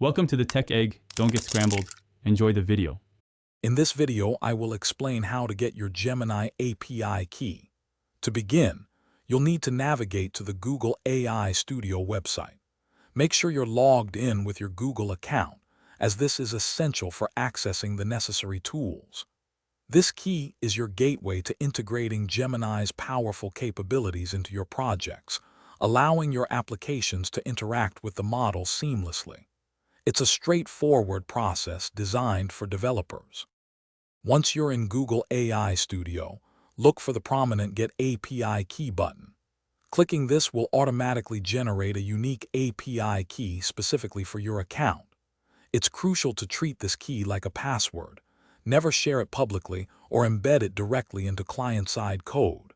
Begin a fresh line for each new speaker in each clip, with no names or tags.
Welcome to the Tech Egg. Don't get scrambled. Enjoy the video.
In this video, I will explain how to get your Gemini API key. To begin, you'll need to navigate to the Google AI Studio website. Make sure you're logged in with your Google account, as this is essential for accessing the necessary tools. This key is your gateway to integrating Gemini's powerful capabilities into your projects, allowing your applications to interact with the model seamlessly. It's a straightforward process designed for developers. Once you're in Google AI Studio, look for the prominent Get API Key button. Clicking this will automatically generate a unique API key specifically for your account. It's crucial to treat this key like a password. Never share it publicly or embed it directly into client-side code.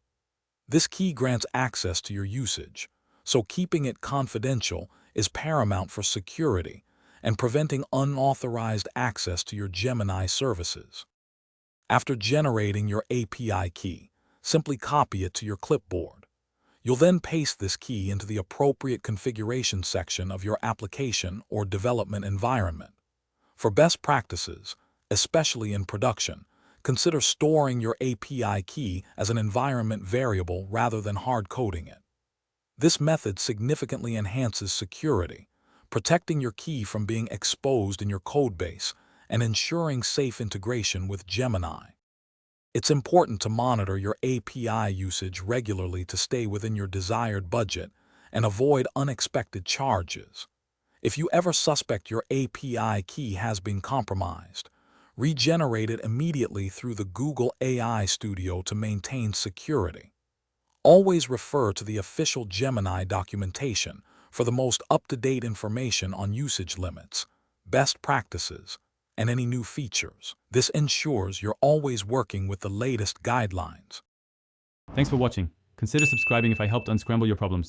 This key grants access to your usage, so keeping it confidential is paramount for security and preventing unauthorized access to your Gemini services. After generating your API key, simply copy it to your clipboard. You'll then paste this key into the appropriate configuration section of your application or development environment. For best practices, especially in production, consider storing your API key as an environment variable rather than hard-coding it. This method significantly enhances security, protecting your key from being exposed in your codebase and ensuring safe integration with Gemini. It's important to monitor your API usage regularly to stay within your desired budget and avoid unexpected charges. If you ever suspect your API key has been compromised, regenerate it immediately through the Google AI Studio to maintain security. Always refer to the official Gemini documentation for the most up-to-date information on usage limits, best practices, and any new features. This ensures you're always working with the latest guidelines.
Thanks for watching. Consider subscribing if I helped unscramble your problems.